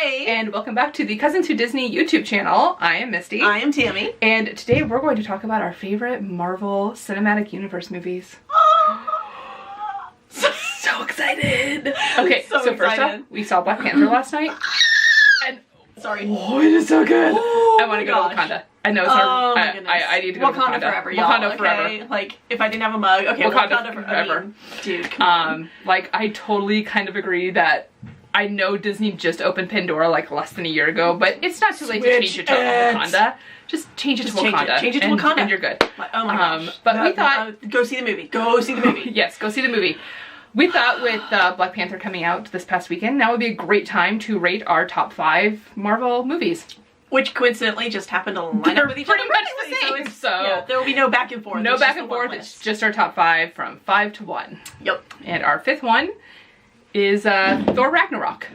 Hey! And welcome back to the Cousins Who Disney YouTube channel. I am Misty. I am Tammy. And today we're going to talk about our favorite Marvel Cinematic Universe movies. So excited! Okay, so first off, we saw Black Panther last night. And sorry. Oh, it is so good. Oh, I want to go to Wakanda. I know it's hard. My goodness. I need to go to Wakanda. Forever, y'all. Wakanda okay? forever. Like, if I didn't have a mug, okay, Wakanda forever. I mean, dude, come on. Like, I totally kind of agree that I know Disney just opened Pandora like less than a year ago, but it's not too late to change it to Wakanda. Just change it to Wakanda. Change it to Wakanda. And you're good. Oh my gosh. But we thought... go see the movie. Go see the movie. Yes, go see the movie. We thought with Black Panther coming out this past weekend, now would be a great time to rate our top 5 Marvel movies. Which coincidentally just happened to line up with each other. Pretty much the same. So yeah, there will be no back and forth. No back and forth. It's just our top 5 from 5 to 1. Yep. And our 5th one is Thor Ragnarok.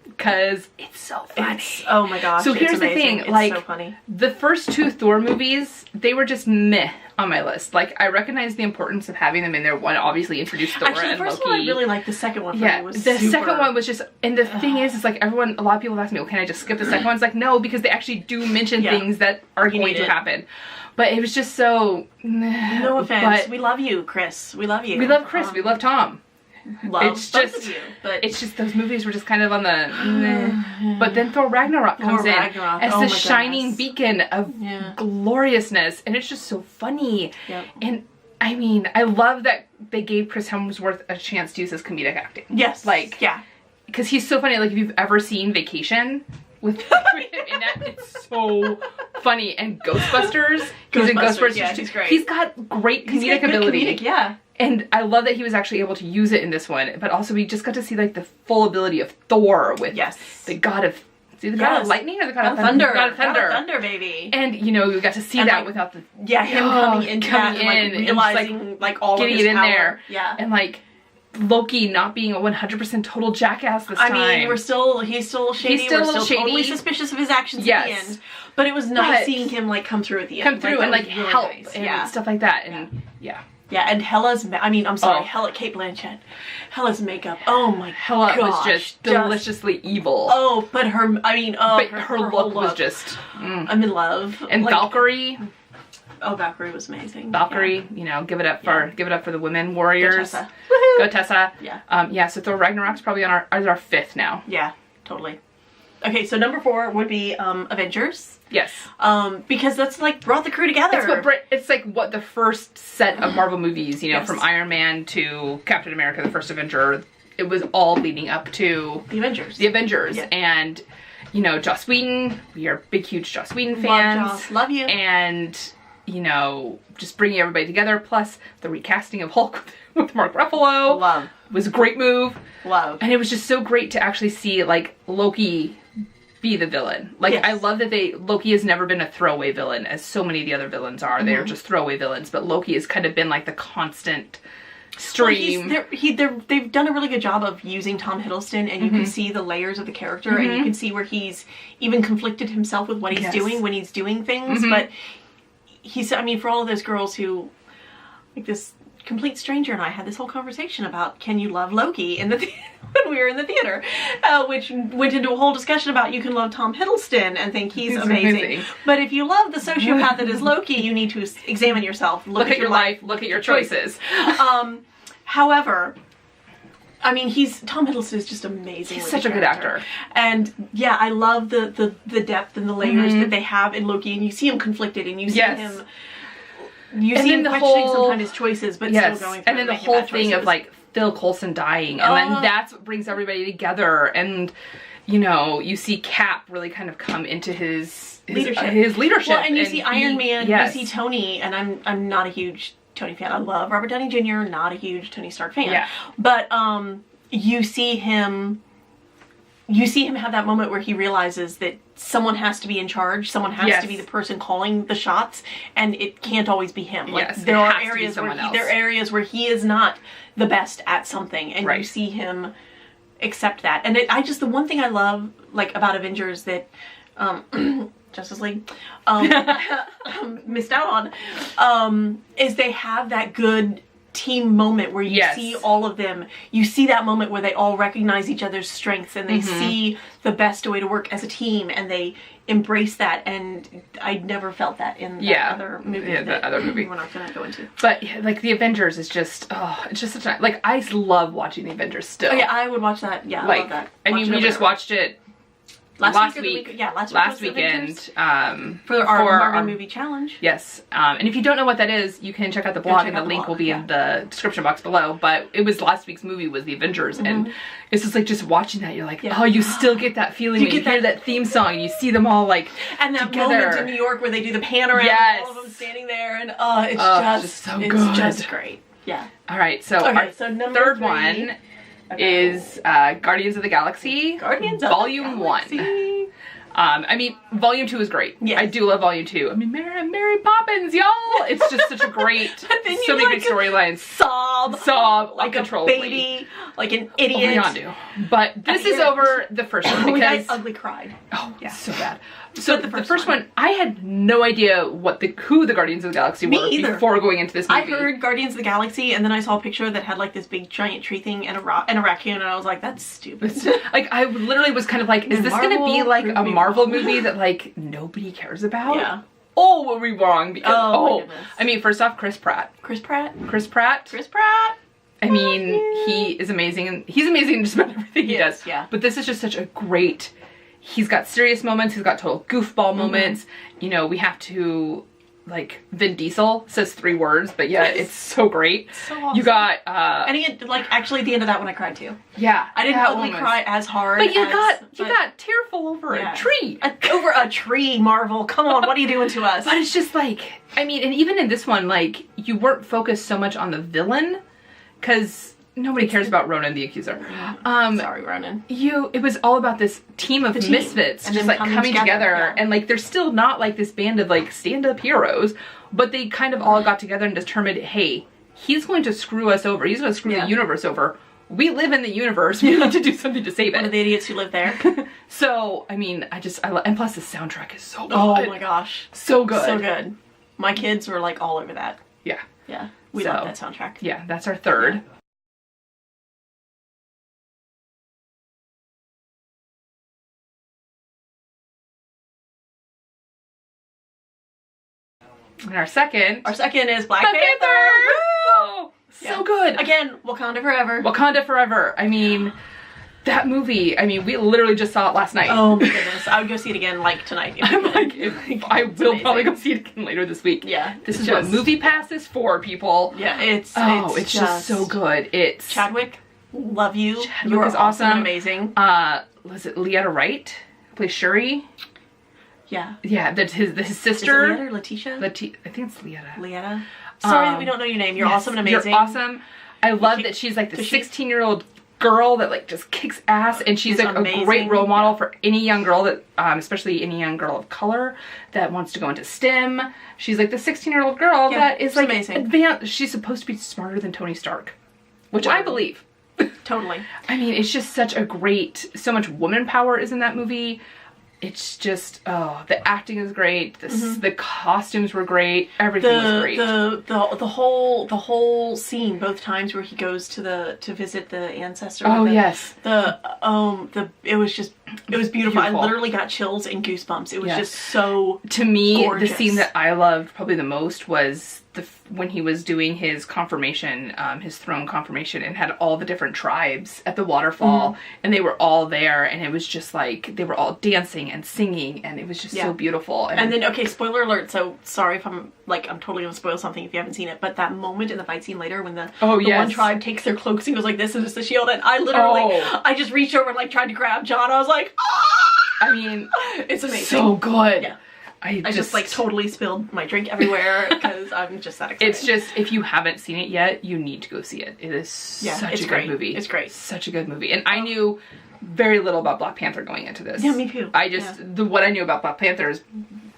Because it's so funny. Oh my gosh. So here's the thing, it's like, so funny. The first 2 Thor movies, they were just meh on my list. Like, I recognize the importance of having them in there. One obviously introduced Thor and Loki. Actually, the first one I really liked. The second one for me was the super... second one was just, and the thing is, it's like a lot of people ask me, well, can I just skip the second one? It's like, no, because they actually do mention things that are going to happen. But it was just so... No offense. We love you, Chris. We love you. We love Chris. We love Tom. It's just, it's just those movies were just kind of on the but then Thor Ragnarok comes in as the shining beacon of gloriousness, and it's just so funny. And I mean, I love that they gave Chris Hemsworth a chance to use his comedic acting. Yes. Like, because he's so funny. Like, if you've ever seen Vacation with him in that, it's so funny. And Ghostbusters, he's in Ghostbusters. Yeah, he's great. He's got great comedic ability. Yeah. And I love that he was actually able to use it in this one, but also we just got to see like the full ability of Thor with the god of, the god of lightning or the god of thunder? God of thunder. God of thunder, baby. And you know, we got to see that like, without the him coming into that and like realizing like all getting of his it in power. there. Yeah. And like Loki not being a 100% total jackass this time. I mean, he's still shady. He's still we're a little still shady. Totally suspicious of his actions at the end. But it was nice seeing him like come through at the end. Come through and like really help nice. and stuff like that. And yeah, and Hella's, I mean, I'm sorry, Kate Blanchett. Hella's makeup, oh my Hella was just deliciously evil. Oh, but her, I mean, her look was just, I'm in love. And like, Valkyrie. Oh, Valkyrie was amazing. Valkyrie, you know, give it up for the women warriors. Go Tessa. Woohoo! Go Tessa. Yeah. So Thor Ragnarok's probably on our 5th now. Yeah, totally. Okay, so number 4 would be Avengers. Yes. Because that's like brought the crew together. It's like what the first set of Marvel movies, you know, from Iron Man to Captain America, the first Avenger, it was all leading up to the Avengers. Yeah. And, you know, Joss Whedon, we are big, huge Joss Whedon fans. Love Joss. Love you. And, you know, just bringing everybody together, plus the recasting of Hulk with Mark Ruffalo. Love. Was a great move. Love. And it was just so great to actually see, like, Loki be the villain. Like, I love that Loki has never been a throwaway villain, as so many of the other villains are. They're just throwaway villains, but Loki has kind of been, like, the constant stream. Well, they've done a really good job of using Tom Hiddleston, and you can see the layers of the character, and you can see where he's even conflicted himself with what he's doing when he's doing things, but he's, I mean, for all of those girls who, like this complete stranger and I had this whole conversation about, can you love Loki in the when we were in the theater, which went into a whole discussion about you can love Tom Hiddleston and think he's amazing. But if you love the sociopath that is Loki, you need to examine yourself, look at your life, look at your choices. However, I mean, Tom Hiddleston is just amazing. He's such a good actor. And yeah, I love the depth and the layers that they have in Loki, and you see him conflicted, and you see him. You see him questioning sometimes his choices, but still going through and then the whole thing of like Phil Coulson dying, and then that's what brings everybody together, and you know, you see Cap really kind of come into his leadership. Well, and you see Iron Man, you see Tony, and I'm not a huge Tony fan. I love Robert Downey Jr., not a huge Tony Stark fan. Yeah. But you see him have that moment where he realizes that someone has to be in charge, someone has to be the person calling the shots, and it can't always be him. Like, there are areas where he is not the best at something, and you see him accept that. And the one thing I love, like, about Avengers that Justice League missed out on, is they have that good team moment where you see all of them. You see that moment where they all recognize each other's strengths and they see the best way to work as a team and they embrace that. And I never felt that in that other movie. Yeah, the other movie. We're not going to go into. But like the Avengers is just, it's just such a, like I love watching the Avengers still. Oh yeah, I would watch that. Yeah, like, I love that. I mean, we just watched it last week. Last weekend for our Marvel movie challenge. Yes, and if you don't know what that is, you can check out the blog, and the link will be in the description box below. But it was last week's movie was the Avengers, and it's just like just watching that, you're like, oh, you still get that feeling when you hear that theme song, and you see them all like and that together. Moment in New York where they do the pan around, and all of them standing there, and it's just so good. It's just great. Yeah. All right, so our third one is Guardians of the Galaxy. Volume 1. I mean, Volume 2 is great. Yes. I do love Volume 2. I mean, Mary Poppins, y'all! It's just such a great, so many great storylines. Sob like a baby, like an idiot. But this is over the first one because I ugly cried. Oh, yeah, so bad. So the first one, I had no idea who the Guardians of the Galaxy were before going into this movie. I heard Guardians of the Galaxy, and then I saw a picture that had like this big giant tree thing and a raccoon, and I was like, that's stupid. Like I literally was kind of like, is this going to be like a Marvel movie that like nobody cares about? Yeah. Oh, were we wrong? Because I mean, first off, Chris Pratt. I mean, he is amazing, and he's amazing in just about everything he does. Yeah. But this is just such a great. He's got serious moments. He's got total goofball moments. You know, we have to, like, Vin Diesel says 3 words, but yeah, it's so great. So awesome. You got, and he, like, actually at the end of that one I cried too. Yeah. I didn't really cry as hard. But you got tearful over a tree. Over a tree, Marvel. Come on, what are you doing to us? But it's just like, I mean, and even in this one, like, you weren't focused so much on the villain, because nobody cares about Ronan the Accuser. Sorry, Ronan. It was all about this team of misfits just like coming together. And like they're still not like this band of like stand-up heroes, but they kind of all got together and determined, hey, he's going to screw us over. He's going to screw the universe over. We live in the universe. We need to do something to save it. One of the idiots who live there. So, I mean, I love, and plus the soundtrack is so good. Oh my gosh. So good. So good. My kids were like all over that. Yeah. Yeah. We love that soundtrack. Yeah, that's our third. Yeah. And our second is Black Panther. Oh, so good. Again, Wakanda forever. Wakanda forever. I mean, that movie. I mean, we literally just saw it last night. Oh my goodness, I would go see it again like tonight. I will probably go see it again later this week. Yeah, this is what Movie Pass is for, people. Yeah, it's just so good. It's Chadwick. Love you. Chadwick is awesome. Amazing. Was it Leetta Wright who plays Shuri? Yeah. Yeah, that's his sister. Is it Leetta or Letitia? I think it's Leetta. Leetta. Sorry that we don't know your name. You're awesome and amazing. You're awesome. I love that she's like the 16-year-old girl that like just kicks ass, and she's like a great role model for any young girl that, especially any young girl of color that wants to go into STEM. She's like the 16-year-old girl that is like advanced. She's supposed to be smarter than Tony Stark, which I believe. Totally. I mean, it's just such a great, so much woman power is in that movie. It's just, the acting is great. The costumes were great. Everything was great. The whole scene, both times where he goes to visit the ancestor. Oh yes. It was beautiful. I literally got chills and goosebumps. It was just so to me gorgeous. The scene that I loved probably the most was when he was doing his confirmation, his throne confirmation, and had all the different tribes at the waterfall, and they were all there, and it was just like they were all dancing and singing, and it was just so beautiful. And then, okay, spoiler alert. So sorry if I'm totally gonna spoil something if you haven't seen it, but that moment in the fight scene later when the one tribe takes their cloaks and goes like this and just the shield, and I literally I just reached over and like tried to grab John. I was like, I mean, it's amazing, so good. Yeah. I just like totally spilled my drink everywhere because I'm just that excited. It's just, if you haven't seen it yet, you need to go see it. It is such a good movie. It's great. Such a good movie. And I knew very little about Black Panther going into this. Yeah, me too. What I knew about Black Panther is,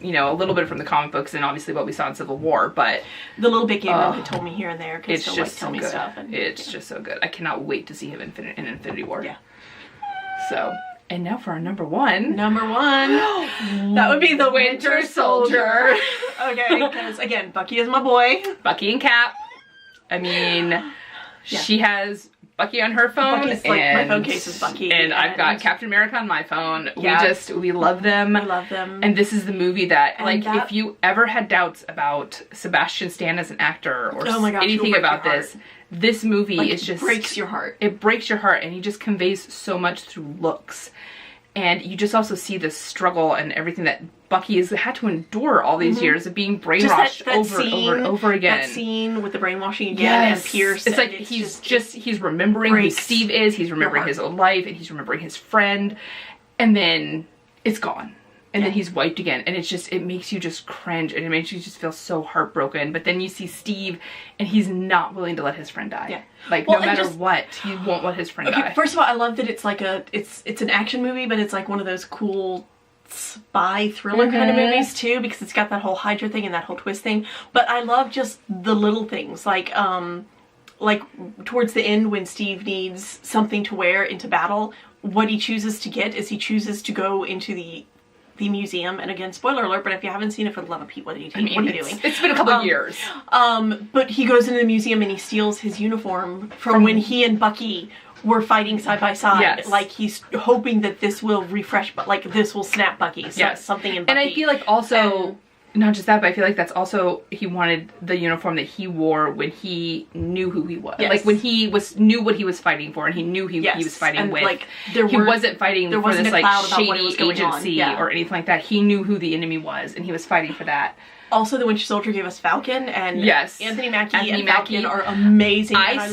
a little bit from the comic books and obviously what we saw in Civil War, but the little bit Gabriel had told me here and there because it's just so good. Stuff and, it's just so good. I cannot wait to see him in Infinity War. Yeah. So. And now for our number one. That would be the Winter Soldier. Okay, because again, Bucky is my boy. Bucky and Cap. I mean, she has Bucky on her phone. Bucky's, like, my phone case is Bucky. And I've got Captain America on my phone. Yeah. We love them. We love them. And this is the movie that, like, if you ever had doubts about Sebastian Stan as an actor or anything about this movie is just... It breaks your heart. It breaks your heart, and he just conveys so much through looks. And you just also see the struggle and everything that Bucky has had to endure all these years of being brainwashed over and over again. That scene with the brainwashing again and Pierce. It's like he's remembering who Steve is, he's remembering his own life, and he's remembering his friend, and then it's gone. And then he's wiped again, and it's just, it makes you just cringe, and it makes you just feel so heartbroken. But then you see Steve, and he's not willing to let his friend die. Yeah. Like, no matter what, he won't let his friend die. First of all, I love that it's like it's an action movie, but it's like one of those cool spy thriller kind of movies too, because it's got that whole Hydra thing and that whole twist thing. But I love just the little things, like towards the end when Steve needs something to wear into battle, what he chooses to get is he chooses to go into the museum, and again, spoiler alert, but if you haven't seen it, for the love of Pete, what are you doing? It's been a couple of years. But he goes into the museum and he steals his uniform from when he and Bucky were fighting side by side. Yes. Like, he's hoping that this will refresh, but like this will snap Bucky. So something in Bucky. And I feel like also, not just that, but I feel like that's also, he wanted the uniform that he wore when he knew who he was. Yes. Like when he knew what he was fighting for, and he knew he was fighting and with. Like, he wasn't fighting for this like shady agency or anything like that. He knew who the enemy was, and he was fighting for that. Also, the Winter Soldier gave us Falcon, and Anthony Mackie and Falcon are amazing. I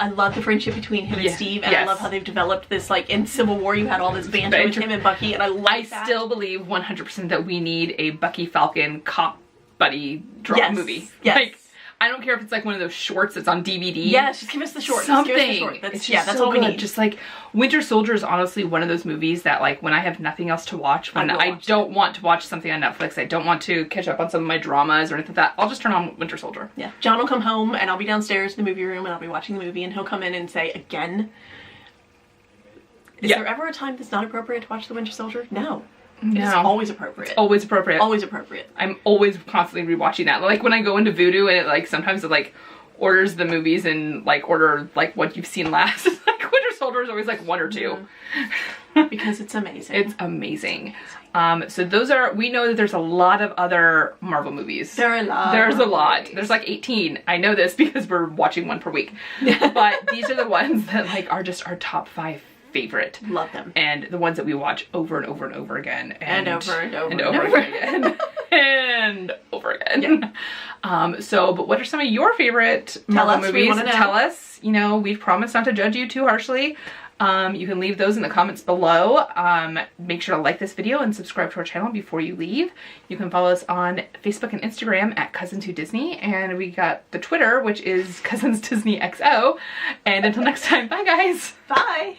love the friendship between him and Steve, and I love how they've developed this, like, in Civil War you had all this banter with him and Bucky, and I still believe 100% that we need a Bucky Falcon cop buddy movie. Yes. Like, I don't care if it's like one of those shorts that's on DVD. Yes, just give us the short. Something. Just give us the short. That's all we need. Just like, Winter Soldier is honestly one of those movies that, like, when I have nothing else to watch, when I don't want to watch something on Netflix, I don't want to catch up on some of my dramas or anything like that, I'll just turn on Winter Soldier. Yeah. John will come home and I'll be downstairs in the movie room and I'll be watching the movie, and he'll come in and say, again? Is there ever a time that's not appropriate to watch the Winter Soldier? No. It's always appropriate. It's always appropriate. Always appropriate. I'm always constantly rewatching that. Like when I go into Vudu and it like sometimes it like orders the movies and like order like what you've seen last. Like Winter Soldier is always like 1 or 2. Because it's amazing. It's amazing. So those are, we know that there's a lot of other Marvel movies. There are a lot. There's a lot. There's like 18. I know this because we're watching one per week. But these are the ones that like are just our top 5 favorite. Love them. And the ones that we watch over and over and over again. And over and over and over again. And over again. Yeah. But what are some of your favorite Marvel movies? Tell us. You know, we've promised not to judge you too harshly. You can leave those in the comments below. Make sure to like this video and subscribe to our channel before you leave. You can follow us on Facebook and Instagram at Cousins2Disney, and we got the Twitter, which is Cousins Disney XO. And until next time, bye guys. Bye.